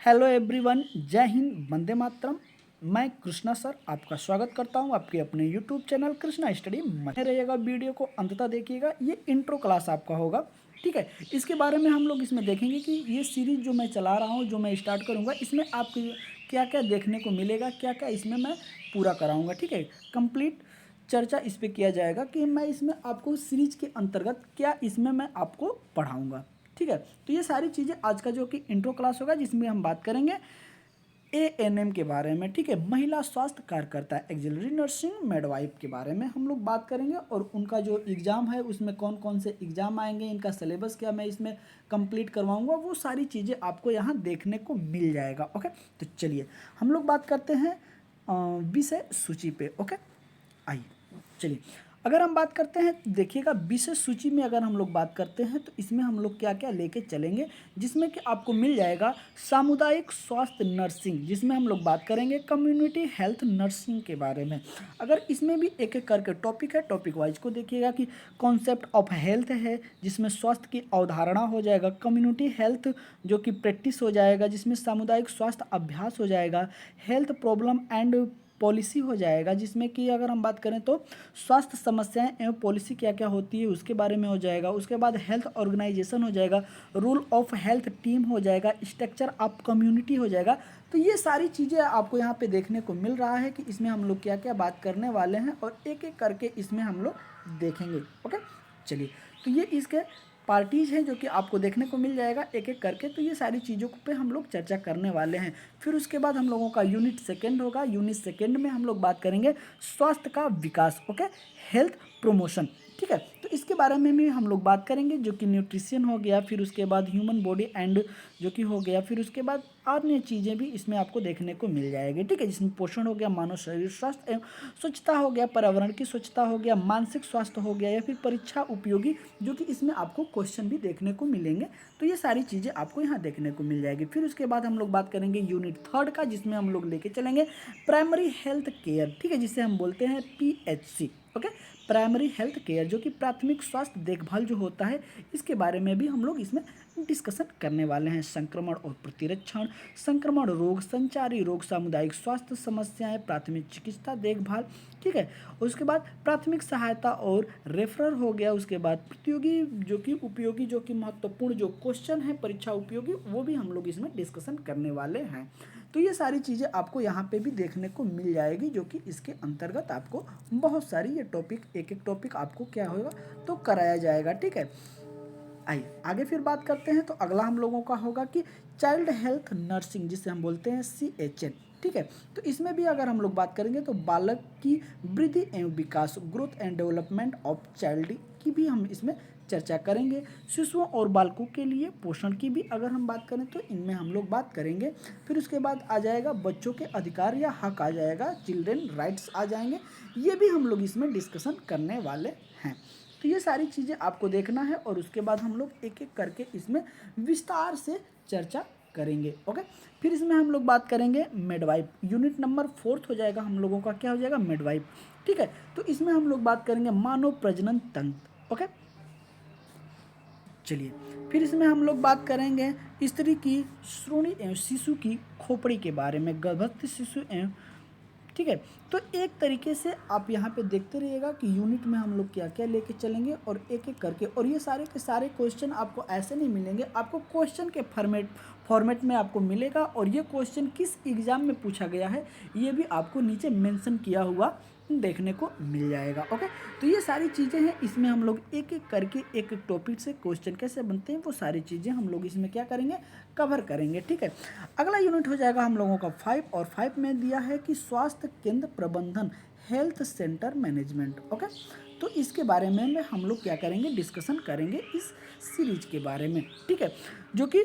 Hello everyone, जय हिंद, वंदे मातरम। मैं Krishna sir आपका स्वागत करता हूं आपके अपने यूट्यूब चैनल कृष्णा स्टडी में रहिएगा। वीडियो को अंततः देखिएगा। ये इंट्रो क्लास आपका होगा, ठीक है। इसके बारे में हम लोग इसमें देखेंगे कि ये सीरीज जो मैं चला रहा हूं, जो मैं स्टार्ट करूंगा, इसमें आपको क्या क्या देखने को मिलेगा, क्या क्या इसमें मैं पूरा कराऊँगा, ठीक है। कंप्लीट चर्चा इस पर किया जाएगा कि मैं इसमें आपको सीरीज के अंतर्गत क्या इसमें मैं आपको पढ़ाऊँगा, ठीक है। तो ये सारी चीज़ें आज का जो कि इंट्रो क्लास होगा, जिसमें हम बात करेंगे एएनएम के बारे में, ठीक है। महिला स्वास्थ्य कार्यकर्ता एक्सिलरी नर्सिंग मिडवाइफ के बारे में हम लोग बात करेंगे और उनका जो एग्ज़ाम है उसमें कौन कौन से एग्ज़ाम आएंगे, इनका सिलेबस क्या मैं इसमें कंप्लीट करवाऊंगा, वो सारी चीज़ें आपको यहाँ देखने को मिल जाएगा। ओके, तो चलिए हम लोग बात करते हैं विषय सूची पे। ओके, आइए चलिए, अगर हम बात करते हैं देखिएगा विषय सूची में अगर हम लोग बात करते हैं तो इसमें हम लोग क्या क्या लेके चलेंगे, जिसमें कि आपको मिल जाएगा सामुदायिक स्वास्थ्य नर्सिंग, जिसमें हम लोग बात करेंगे कम्युनिटी हेल्थ नर्सिंग के बारे में। अगर इसमें भी एक एक करके टॉपिक है, टॉपिक वाइज को देखिएगा कि कॉन्सेप्ट ऑफ हेल्थ है, जिसमें स्वास्थ्य की अवधारणा हो जाएगा, कम्युनिटी हेल्थ जो कि प्रैक्टिस हो जाएगा, जिसमें सामुदायिक स्वास्थ्य अभ्यास हो जाएगा, हेल्थ प्रॉब्लम एंड पॉलिसी हो जाएगा, जिसमें कि अगर हम बात करें तो स्वास्थ्य समस्याएं एवं पॉलिसी क्या क्या होती है उसके बारे में हो जाएगा। उसके बाद हेल्थ ऑर्गेनाइजेशन हो जाएगा, रूल ऑफ हेल्थ टीम हो जाएगा, स्ट्रक्चर ऑफ कम्युनिटी हो जाएगा। तो ये सारी चीज़ें आपको यहाँ पे देखने को मिल रहा है कि इसमें हम लोग क्या क्या बात करने वाले हैं और एक एक करके इसमें हम लोग देखेंगे। ओके, चलिए, तो ये इसके पार्टीज हैं जो कि आपको देखने को मिल जाएगा एक एक करके। तो ये सारी चीज़ों पे हम लोग चर्चा करने वाले हैं। फिर उसके बाद हम लोगों का यूनिट सेकंड होगा। यूनिट सेकंड में हम लोग बात करेंगे स्वास्थ्य का विकास, ओके, हेल्थ प्रमोशन, ठीक है। तो इसके बारे में भी हम लोग बात करेंगे, जो कि न्यूट्रिशन हो गया, फिर उसके बाद ह्यूमन बॉडी एंड जो कि हो गया, फिर उसके बाद अन्य चीज़ें भी इसमें आपको देखने को मिल जाएगी, ठीक है। जिसमें पोषण हो गया, मानव शरीर स्वास्थ्य एवं स्वच्छता हो गया, पर्यावरण की स्वच्छता हो गया, मानसिक स्वास्थ्य हो गया, या फिर परीक्षा उपयोगी, जो कि इसमें आपको क्वेश्चन भी देखने को मिलेंगे। तो ये सारी चीज़ें आपको यहाँ देखने को मिल जाएगी। फिर उसके बाद हम लोग बात करेंगे यूनिट थर्ड का, जिसमें हम लोग लेके चलेंगे प्राइमरी हेल्थ केयर, ठीक है, जिसे हम बोलते हैं PHC. Okay, primary health care जो कि प्राथमिक स्वास्थ्य देखभाल जो होता है, इसके बारे में भी हम लोग इसमें डिस्कशन करने वाले हैं। संक्रमण और प्रतिरक्षण, संक्रमण रोग, संचारी रोग, सामुदायिक स्वास्थ्य समस्याएं, प्राथमिक चिकित्सा देखभाल, ठीक है। उसके बाद प्राथमिक सहायता और रेफरल हो गया। उसके बाद प्रतियोगी जो कि उपयोगी, जो कि महत्वपूर्ण जो क्वेश्चन है परीक्षा उपयोगी, वो भी हम लोग इसमें डिस्कशन करने वाले हैं। तो ये सारी चीज़ें आपको यहाँ पे भी देखने को मिल जाएगी, जो कि इसके अंतर्गत आपको बहुत सारी ये टॉपिक एक एक टॉपिक आपको क्या होगा तो कराया जाएगा, ठीक है। आइए आगे फिर बात करते हैं। तो अगला हम लोगों का होगा कि चाइल्ड हेल्थ नर्सिंग, जिसे हम बोलते हैं CHN, ठीक है। तो इसमें भी अगर हम लोग बात करेंगे तो बालक की वृद्धि एवं विकास, growth and development of child की भी हम इसमें चर्चा करेंगे। शिशुओं और बालकों के लिए पोषण की भी अगर हम बात करें तो इनमें हम लोग बात करेंगे। फिर उसके बाद आ जाएगा बच्चों के अधिकार या हक आ जाएगा, चिल्ड्रेन राइट्स आ जाएंगे, ये भी हम लोग इसमें डिस्कशन करने वाले हैं। तो ये सारी चीज़ें आपको देखना है और उसके बाद हम लोग एक एक करके इसमें विस्तार से चर्चा करेंगे। ओके, फिर इसमें हम लोग बात करेंगे मिडवाइफ। यूनिट नंबर 4 हो जाएगा हम लोगों का, क्या हो जाएगा, मिडवाइफ, ठीक है। तो इसमें हम लोग बात करेंगे मानव प्रजनन तंत्र। ओके, चलिए, फिर इसमें हम लोग बात करेंगे स्त्री की श्रोणी एवं शिशु की खोपड़ी के बारे में, गर्भस्थ शिशु एवं, ठीक है। तो एक तरीके से आप यहाँ पे देखते रहिएगा कि यूनिट में हम लोग क्या क्या लेके चलेंगे और एक एक करके। और ये सारे के सारे क्वेश्चन आपको ऐसे नहीं मिलेंगे, आपको क्वेश्चन के फॉर्मेट में आपको मिलेगा। और ये क्वेश्चन किस एग्ज़ाम में पूछा गया है ये भी आपको नीचे मेंशन किया हुआ देखने को मिल जाएगा। ओके, तो ये सारी चीज़ें हैं, इसमें हम लोग एक एक करके एक एक टॉपिक से क्वेश्चन कैसे बनते हैं वो सारी चीज़ें हम लोग इसमें क्या करेंगे, कवर करेंगे, ठीक है। अगला यूनिट हो जाएगा हम लोगों का 5, और 5 में दिया है कि स्वास्थ्य केंद्र प्रबंधन, हेल्थ सेंटर मैनेजमेंट। ओके, तो इसके बारे में हम लोग क्या करेंगे, डिस्कशन करेंगे इस सीरीज के बारे में, ठीक है। जो कि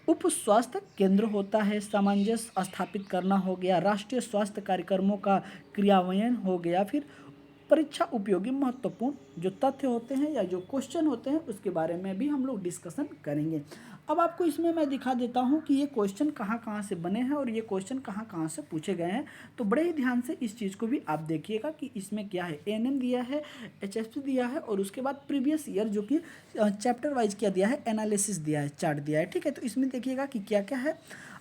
उप स्वास्थ्य केंद्र होता है, सामंजस्य स्थापित करना हो गया, राष्ट्रीय स्वास्थ्य कार्यक्रमों का क्रियान्वयन हो गया, फिर परीक्षा उपयोगी महत्वपूर्ण जो तथ्य होते हैं या जो क्वेश्चन होते हैं उसके बारे में भी हम लोग डिस्कशन करेंगे। अब आपको इसमें मैं दिखा देता हूं कि ये क्वेश्चन कहाँ कहाँ से बने हैं और ये क्वेश्चन कहाँ कहाँ से पूछे गए हैं। तो बड़े ही ध्यान से इस चीज़ को भी आप देखिएगा कि इसमें क्या है, एएनएम दिया है, HFC दिया है, और उसके बाद प्रीवियस ईयर जो कि चैप्टर वाइज क्या दिया है, एनालिसिस दिया है, चार्ट दिया है, ठीक है। तो इसमें देखिएगा कि क्या क्या है।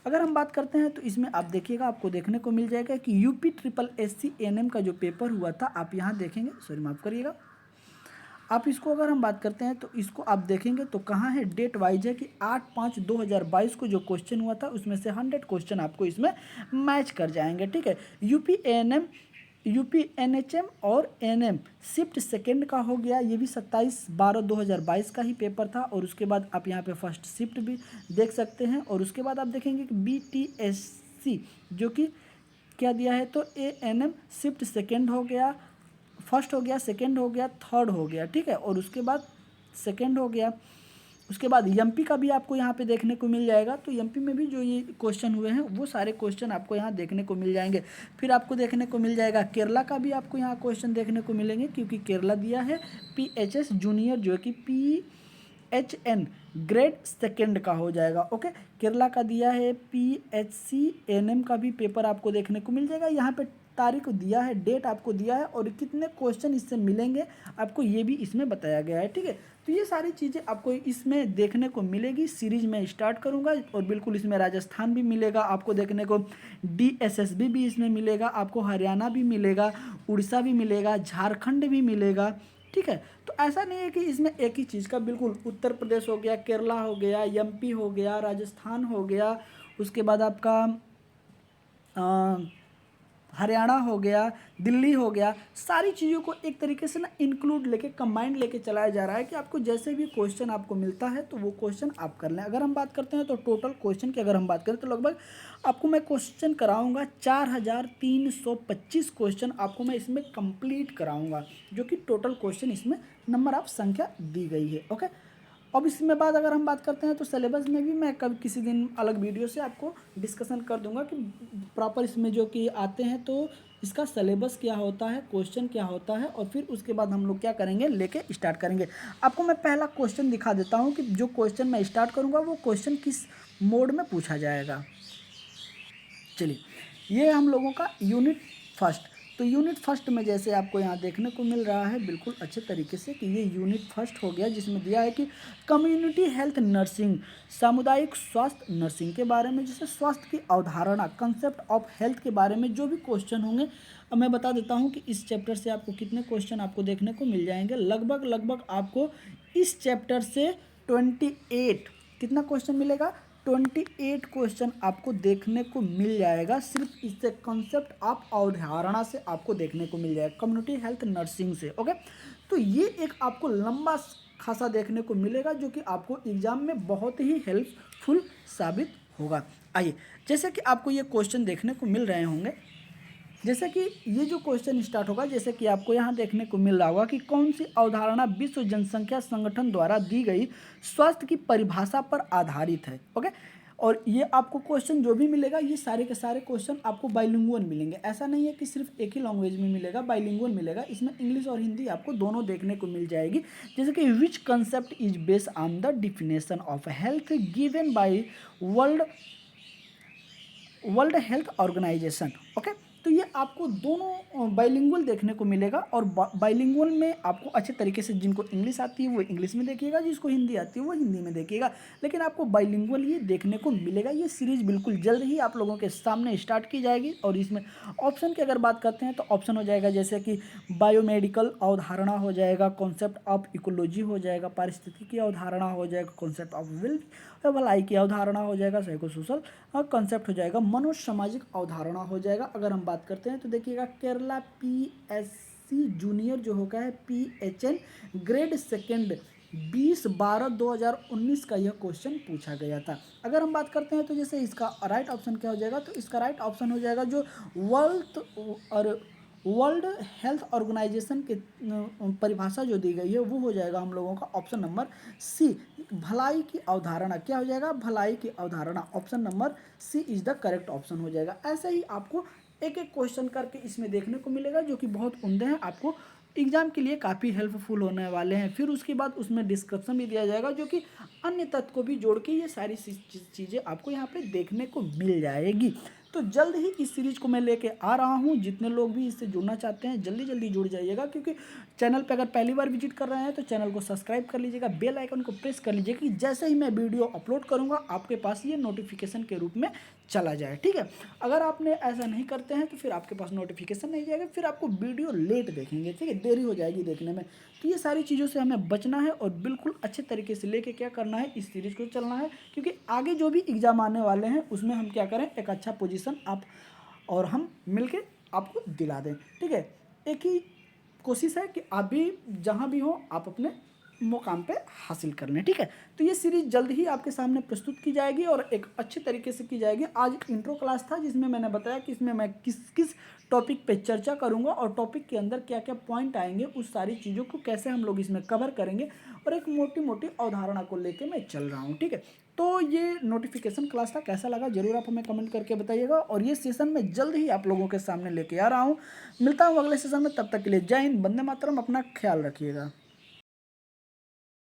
अगर हम बात करते हैं तो इसमें आप देखिएगा, आपको देखने को मिल जाएगा कि यूपी ट्रिपल एससी एएनएम का जो पेपर हुआ था, आप यहाँ देखेंगे, सॉरी माफ़ करिएगा, आप इसको अगर हम बात करते हैं तो इसको आप देखेंगे तो कहाँ है, डेट वाइज है कि 8/5/2022 को जो क्वेश्चन हुआ था उसमें से 100 क्वेश्चन आपको इसमें मैच कर जाएंगे। ठीक है, यूपी एएनएम, यूपी एनएचएम और एएनएम शिफ्ट सेकंड का हो गया, ये भी 27/12/2022 का ही पेपर था। और उसके बाद आप यहाँ पे फर्स्ट शिफ्ट भी देख सकते हैं। और उसके बाद आप देखेंगे कि बीटीएससी जो कि क्या दिया है, तो एएनएम शिफ्ट सेकंड हो गया, फर्स्ट हो गया, सेकंड हो गया, थर्ड हो गया। ठीक है, और उसके बाद सेकंड हो गया। उसके बाद एमपी का भी आपको यहाँ पे देखने को मिल जाएगा। तो एमपी में भी जो ये क्वेश्चन हुए हैं वो सारे क्वेश्चन आपको यहाँ देखने को मिल जाएंगे। फिर आपको देखने को मिल जाएगा केरला का भी आपको यहाँ क्वेश्चन देखने को मिलेंगे, क्योंकि केरला दिया है पीएचएस जूनियर जो कि पीएचएन ग्रेड सेकेंड का हो जाएगा। ओके, केरला का दिया है पीएचसी एएनएम का भी पेपर आपको देखने को मिल जाएगा। यहाँ पे तारीख दिया है, डेट आपको दिया है, और कितने क्वेश्चन इससे मिलेंगे आपको ये भी इसमें बताया गया है। ठीक है, तो ये सारी चीज़ें आपको इसमें देखने को मिलेगी। सीरीज में स्टार्ट करूंगा और बिल्कुल इसमें राजस्थान भी मिलेगा आपको देखने को, डीएसएसबी भी इसमें मिलेगा आपको, हरियाणा भी मिलेगा, उड़ीसा भी मिलेगा, झारखंड भी मिलेगा। ठीक है, तो ऐसा नहीं है कि इसमें एक ही चीज़ का, बिल्कुल उत्तर प्रदेश हो गया, केरला हो गया, एमपी हो गया, राजस्थान हो गया, उसके बाद आपका हरियाणा हो गया, दिल्ली हो गया, सारी चीज़ों को एक तरीके से ना इंक्लूड लेके, कंबाइंड लेके चलाया जा रहा है कि आपको जैसे भी क्वेश्चन आपको मिलता है तो वो क्वेश्चन आप कर लें। अगर हम बात करते हैं तो टोटल क्वेश्चन की अगर हम बात करें तो लगभग आपको मैं क्वेश्चन कराऊंगा 4325 क्वेश्चन आपको मैं इसमें कंप्लीट कराऊंगा, जो कि टोटल क्वेश्चन इसमें नंबर ऑफ संख्या दी गई है। ओके, अब इसमें बाद अगर हम बात करते हैं तो सिलेबस में भी मैं कभी किसी दिन अलग वीडियो से आपको डिस्कशन कर दूंगा कि प्रॉपर इसमें जो कि आते हैं तो इसका सिलेबस क्या होता है, क्वेश्चन क्या होता है, और फिर उसके बाद हम लोग क्या करेंगे, लेके स्टार्ट करेंगे। आपको मैं पहला क्वेश्चन दिखा देता हूँ कि जो क्वेश्चन मैं स्टार्ट करूँगा वो क्वेश्चन किस मोड में पूछा जाएगा। चलिए, ये हम लोगों का यूनिट फर्स्ट। तो यूनिट फर्स्ट में जैसे आपको यहाँ देखने को मिल रहा है बिल्कुल अच्छे तरीके से कि ये यूनिट फर्स्ट हो गया, जिसमें दिया है कि कम्युनिटी हेल्थ नर्सिंग, सामुदायिक स्वास्थ्य नर्सिंग के बारे में, जैसे स्वास्थ्य की अवधारणा, कंसेप्ट ऑफ हेल्थ के बारे में जो भी क्वेश्चन होंगे। अब मैं बता देता हूँ कि इस चैप्टर से आपको कितने क्वेश्चन आपको देखने को मिल जाएंगे। लगभग आपको इस चैप्टर से 28 कितना क्वेश्चन मिलेगा, 28 क्वेश्चन आपको देखने को मिल जाएगा। सिर्फ इससे कंसेप्ट ऑफ अवधारणा से आपको देखने को मिल जाएगा, कम्युनिटी हेल्थ नर्सिंग से। ओके, तो ये एक आपको लंबा खासा देखने को मिलेगा, जो कि आपको एग्जाम में बहुत ही हेल्पफुल साबित होगा। आइए, जैसे कि आपको ये क्वेश्चन देखने को मिल रहे होंगे, जैसे कि ये जो क्वेश्चन स्टार्ट होगा, जैसे कि आपको यहाँ देखने को मिल रहा होगा कि कौन सी अवधारणा विश्व जनसंख्या संगठन द्वारा दी गई स्वास्थ्य की परिभाषा पर आधारित है। ओके, और ये आपको क्वेश्चन जो भी मिलेगा, ये सारे के सारे क्वेश्चन आपको बाइलिंगुअल मिलेंगे। ऐसा नहीं है कि सिर्फ एक ही लैंग्वेज में मिलेगा, बाइलिंगुअल मिलेगा। इसमें इंग्लिश और हिंदी आपको दोनों देखने को मिल जाएगी। जैसे कि which concept is based on the definition of health given by World Health Organization. Okay, तो ये आपको दोनों बाइलिंगुअल देखने को मिलेगा। और बाइलिंगुअल में आपको अच्छे तरीके से, जिनको इंग्लिश आती है वो इंग्लिश में देखिएगा, जिसको हिंदी आती है वो हिंदी में देखिएगा, लेकिन आपको बाइलिंगुअल ये देखने को मिलेगा। ये सीरीज बिल्कुल जल्द ही आप लोगों के सामने स्टार्ट की जाएगी। और इसमें ऑप्शन की अगर बात करते हैं तो ऑप्शन हो जाएगा जैसे कि बायोमेडिकल अवधारणा हो जाएगा, कॉन्सेप्ट ऑफ इकोलॉजी हो जाएगा, पारिस्थितिकी अवधारणा हो जाएगा, कॉन्सेप्ट ऑफ भलाई की अवधारणा हो जाएगा, साइको सोशल कॉन्सेप्ट हो जाएगा, मनोसामाजिक अवधारणा हो जाएगा। अगर हम बात करते हैं तो देखिएगा केरला पीएससी जूनियर जो होगा है पीएचएन ग्रेड सेकेंड 20/12/2019 का यह क्वेश्चन पूछा गया था। अगर हम बात करते हैं तो जैसे इसका राइट ऑप्शन क्या हो जाएगा, तो इसका राइट ऑप्शन हो जाएगा जो वर्ल्ड हेल्थ ऑर्गेनाइजेशन के परिभाषा जो दी गई है वो हो जाएगा हम लोगों का ऑप्शन नंबर सी, भलाई की अवधारणा। क्या हो जाएगा, भलाई की अवधारणा। Option number C is the correct option हो जाएगा। ऐसे ही आपको एक एक क्वेश्चन करके इसमें देखने को मिलेगा, जो कि बहुत उम्दे हैं, आपको एग्जाम के लिए काफ़ी हेल्पफुल होने वाले हैं। फिर उसके बाद उसमें डिस्क्रिप्शन भी दिया जाएगा, जो कि अन्य तथ्य को भी जोड़ के ये सारी चीज़ें आपको यहाँ पे देखने को मिल जाएगी। तो जल्द ही इस सीरीज को मैं लेके आ रहा हूँ। जितने लोग भी इससे जुड़ना चाहते हैं जल्दी जल्दी जुड़ जाइएगा, क्योंकि चैनल पे अगर पहली बार विजिट कर रहे हैं तो चैनल को सब्सक्राइब कर लीजिएगा, बेल आइकन को प्रेस कर लीजिएगा कि जैसे ही मैं वीडियो अपलोड करूंगा आपके पास ये नोटिफिकेशन के रूप में चला जाए। ठीक है, अगर आपने ऐसा नहीं करते हैं तो फिर आपके पास नोटिफिकेशन नहीं जाएगा, फिर आपको वीडियो लेट देखेंगे। ठीक है, देरी हो जाएगी देखने में। तो ये सारी चीज़ों से हमें बचना है और बिल्कुल अच्छे तरीके से लेके क्या करना है, इस सीरीज़ को चलना है, क्योंकि आगे जो भी एग्ज़ाम आने वाले हैं उसमें हम क्या करें, एक अच्छा पोजीशन आप और हम मिलके आपको दिला दें। ठीक है, एक ही कोशिश है कि आप भी जहाँ भी हो आप अपने मुकाम पे हासिल कर लें। ठीक है, तो ये सीरीज़ जल्द ही आपके सामने प्रस्तुत की जाएगी और एक अच्छे तरीके से की जाएगी। आज इंट्रो क्लास था जिसमें मैंने बताया कि इसमें मैं किस किस टॉपिक पे चर्चा करूंगा और टॉपिक के अंदर क्या क्या पॉइंट आएंगे, उस सारी चीज़ों को कैसे हम लोग इसमें कवर करेंगे और एक मोटी मोटी अवधारणा को लेके मैं चल रहा हूँ। ठीक है, तो ये नोटिफिकेशन क्लास था, कैसा लगा जरूर आप हमें कमेंट करके बताइएगा और ये सेशन मैं जल्द ही आप लोगों के सामने लेके आ रहा हूँ। मिलता हूँ अगले सेशन में, तब तक के लिए जय हिंद, वंदे मातरम, अपना ख्याल रखिएगा।